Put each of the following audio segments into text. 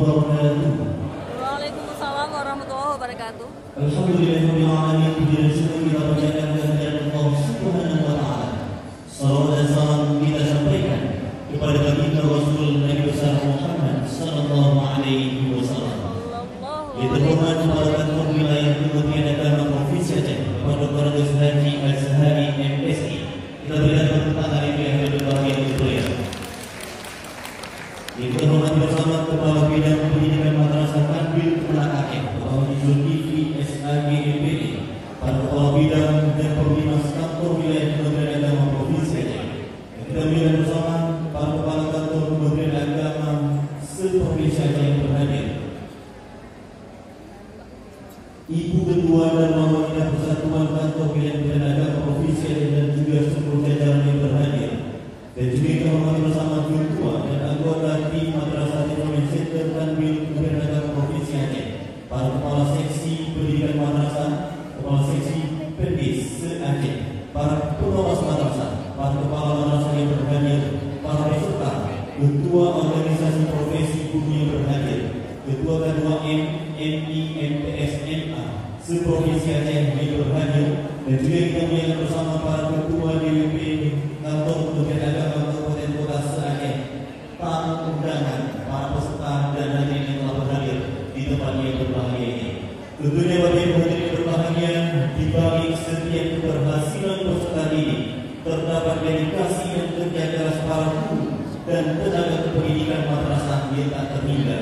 wabarakatuh. Waalaikumsalam warahmatullahi wabarakatuh. Alhamdulillahirabbil alamin, puji dan syukur kita panjatkan kehadirat Allah Subhanahu wa taala. Salawat dan salam kita sampaikan kepada baginda Rasul Nabi besar Muhammad sallallahu alaihi wasallam. Kita hormat para kantor wilayah Kementerian Agama Provinsi Aceh, Pondok Gus Haji Azhari MSI. Kita berikan tepuk tangan yang berbahagia untuk beliau. Kita hormat bersama Kepala Bidang Pendidikan Madrasah Tanbil Kemenak Aceh, Bapak Zulkifli SAGMPD, para Kepala Bidang dan Pembina Kantor Wilayah Kementerian Agama Provinsi Aceh. Kita berikan bersama para Kepala Kantor Kementerian Agama se-Provinsi Aceh yang berhadir. Ibu Ketua dan Mewakili Persatuan Kantor Wilayah Kementerian Agama Provinsi Aceh dan juga seluruh jajaran yang berhadir. Dan juga kita hormati bersama Ketua dan anggota tim Madrasah Development Center Tanbil Kementerian Agama Provinsi Aceh, para Kepala Seksi Pendidikan Madrasah, Kepala Seksi Pendis se-Aceh, para pengawas madrasah, para kepala madrasah yang berhadir, para peserta, Ketua Organisasi Profesi Guru yang berhadir, Ketua MI MPSNA se-Provinsi Aceh yang berhadir, dan juga kita melihat bersama para Ketua DWP Kantor Kementerian Agama Kabupaten Kota se-Aceh, tamu undangan, para peserta dan hadirin yang telah berhadir di tempat yang berbahagia ini. Tentunya bagi hadirin yang berbahagia, di balik setiap keberhasilan peserta ini terdapat dedikasi dan kerja keras para guru dan tenaga kependidikan madrasah yang tak terhingga.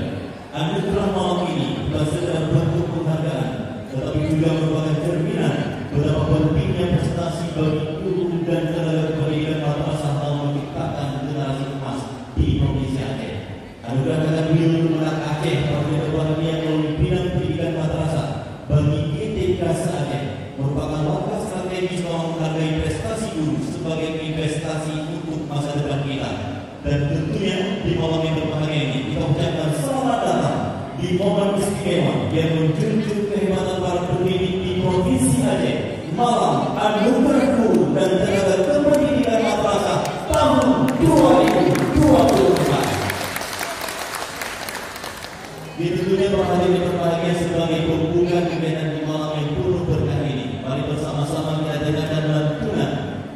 Anugerah malam ini bukan sekedar bentuk penghargaan, tetapi juga merupakan cerminan betapa pentingnya prestasi bagi guru dan tenaga kependidikan madrasah dalam menciptakan generasi emas di Provinsi Aceh. Anugerah Tanbil Kemenak Aceh Provinsi berbahagia melalui bidang pendidikan madrasah bagi GTK se-Aceh merupakan langkah strategis dalam menghargai prestasi guru sebagai investasi untuk masa depan kita. Dan tentunya di malam yang berbahagia ini kita ucapkan selamat datang di momen istimewa yang menjunjung kehebatan para pendidik di Provinsi Aceh, malam Anugerah Guru dan Tenaga Kependidikan Madrasah tahun 2024. Tentunya para hadirin berbahagia sebagai pembuka kegiatan di malam yang penuh berkah ini, mari bersama-sama kita dengarkan lantunan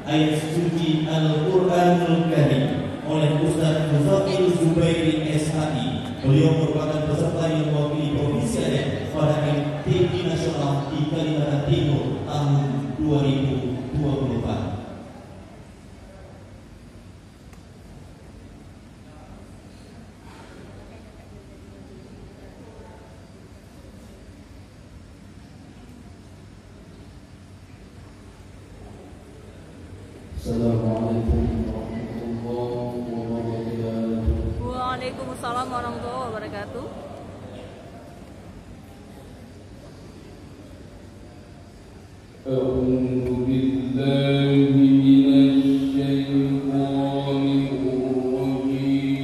ayat suci Al-Quranul Karim oleh Ustaz Muzakil Zubairi SHI. Beliau merupakan peserta yang mewakili Provinsi Aceh pada MTQ Nasional di Kalimantan Timur tahun 2024. Assalamualaikum warahmatullahi wabarakatuh. Waalaikumsalam warahmatullahi wabarakatuh. A'udzu billahi minasy syaithanir rajim.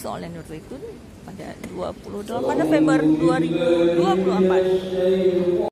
Soalnya waktu itu pada 28 Februari 2024.